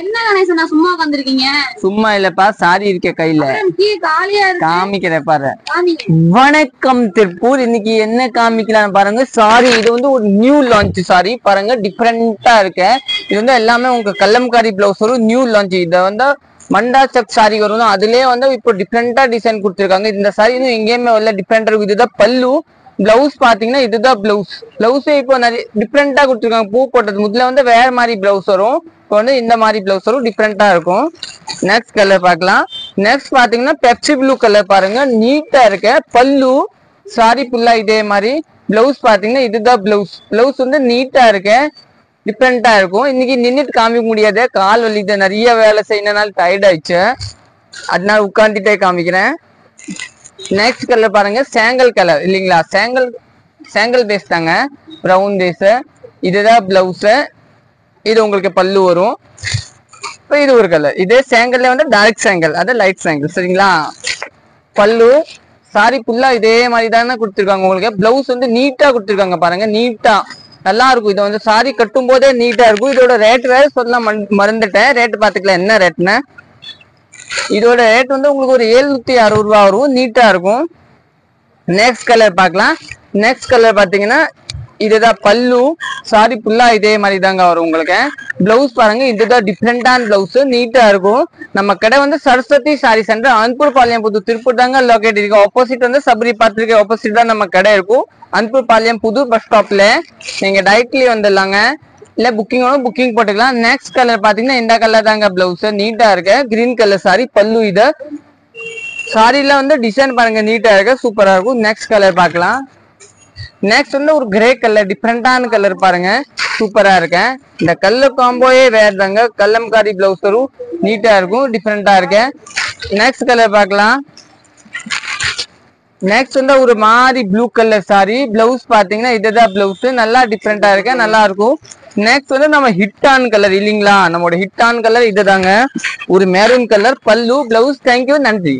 என்ன கணேசன் சும்மா உட்காந்துருக்கீங்க? சும்மா இல்லப்பா, சாரி இருக்க கையில காமிக்கிற பாரு. வணக்கம் திருப்பூர். இன்னைக்கு என்ன காமிக்கலாம் பாருங்க. சாரி, இது வந்து ஒரு நியூ லான்ச் சாரி பாருங்க, டிஃப்ரெண்டா இருக்கு. இது வந்து எல்லாமே உங்க கல்லம்காரி பிளவுஸ் வரும், நியூ லான்ச். இதை வந்து மண்டா செக் சாரி வரும், அதுலயே வந்து இப்போ டிஃப்ரெண்டா டிசைன் கொடுத்துருக்காங்க. இந்த சாரி இன்னும் எங்கேயுமே வரல, டிஃப்ரெண்டா இருக்கும். இதுதான் பல்லு. பிளவுஸ் பாத்தீங்கன்னா இதுதான் பிளவுஸ். பிளவுஸே இப்போ நிறைய டிஃப்ரெண்டா கொடுத்துருக்காங்க. பூ போட்டது முதல்ல வந்து வேற மாதிரி பிளவுஸ் வரும், இப்போ வந்து இந்த மாதிரி பிளவுஸ் வரும், டிஃப்ரெண்டா இருக்கும். நெக்ஸ்ட் கலர் பார்க்கலாம். நெக்ஸ்ட் பாத்தீங்கன்னா பெப்சி ப்ளூ கலர் பாருங்க, நீட்டா இருக்கு. பல்லு சாரி ஃபுல்லா இதே மாதிரி. பிளவுஸ் பாத்தீங்கன்னா இதுதான் பிளவுஸ். பிளவுஸ் வந்து நீட்டா இருக்கு, டிஃப்ரெண்டா இருக்கும். இன்னைக்கு நின்றுட்டு காமிக்க முடியாது, கால் வலிது, நிறைய வேலை செய்யறதுனால டயர்ட் ஆயிடுச்சு, அதனால உட்காந்துட்டே காமிக்கிறேன். நெக்ஸ்ட் கலர் பாருங்க, சேங்கல் கலர் இல்லைங்களா, சேங்கல் பேஸ் தாங்க, ப்ரௌன் பேஸ். இதுதான் பிளவுஸ், இது உங்களுக்கு பல்லு வரும். இப்போ இது ஒரு கலர், இதே சேங்கல்ல வந்து டார்க் சேங்கல், அது லைட் சேங்கல், சரிங்களா. பல்லு சாரி ஃபுல்லா இதே மாதிரி தானே கொடுத்துருக்காங்க. உங்களுக்கு பிளவுஸ் வந்து நீட்டா கொடுத்துருக்காங்க பாருங்க, நீட்டா நல்லா இருக்கும். இதை வந்து சாரி கட்டும் போதே நீட்டா இருக்கும். இதோட ரேட் வேற சொல்ல மறந்துட்டேன், ரேட் பாத்துக்கலாம் என்ன ரேட்னு. இதோட ரேட் வந்து உங்களுக்கு ஒரு 760 ரூபா வரும், நீட்டா இருக்கும். நெக்ஸ்ட் கலர் பார்க்கலாம். நெக்ஸ்ட் கலர் பாத்தீங்கன்னா இதுதான் பல்லு, சாரி ஃபுல்லா இதே மாதிரி தாங்க வரும் உங்களுக்கு. பிளவுஸ் பாருங்க, இதுதான் டிஃப்ரெண்டான பிளவுஸ், நீட்டா இருக்கும். நம்ம கடை வந்து சரஸ்வதி சாரி சென்டர், அன்பூர் பாளையம் புது, திருப்பூர் தாங்க லொகேட் இருக்கு. ஆப்போசிட் வந்து சபரி பார்த்துருக்கு, ஆப்போசிட் தான் நம்ம கடை இருக்கும். அன்பூர் பாளையம் புது பஸ் ஸ்டாப்ல நீங்க டைரக்ட்லி வந்துடலாங்க, இல்ல புக்கிங் வேணும் புக்கிங் போட்டுக்கலாம். நெக்ஸ்ட் கலர் பாத்தீங்கன்னா இந்த கலர் தாங்க பிளவுஸ், நீட்டா இருக்கு. கிரீன் கலர் சாரி பல்லு. இது சாரில வந்து டிசைன் பாருங்க, நீட்டா இருக்கு, சூப்பரா இருக்கும். நெக்ஸ்ட் கலர் பார்க்கலாம். நெக்ஸ்ட் வந்து ஒரு கிரே கலர், டிஃப்ரெண்டான கலர் பாருங்க, சூப்பரா இருக்கு. இந்த கலர் காம்போயே வேற தாங்க, கல்லம்காரி பிளவுஸ் வரும், நீட்டா இருக்கும், டிஃப்ரெண்டா இருக்கு. நெக்ஸ்ட் கலர் பார்க்கலாம். நெக்ஸ்ட் வந்து ஒரு மாதிரி ப்ளூ கலர் சாரி, பிளவுஸ் பாத்தீங்கன்னா இதுதான் பிளவுஸ், நல்லா டிஃப்ரெண்டா இருக்கு, நல்லா இருக்கும். நெக்ஸ்ட் வந்து நம்ம ஹிட்டான் கலர் இல்லைங்களா, நம்மளோட ஹிட்டான் கலர் இதுதாங்க, ஒரு மெரூன் கலர் பல்லு. பிளவுஸ் தேங்க்யூ, நன்றி.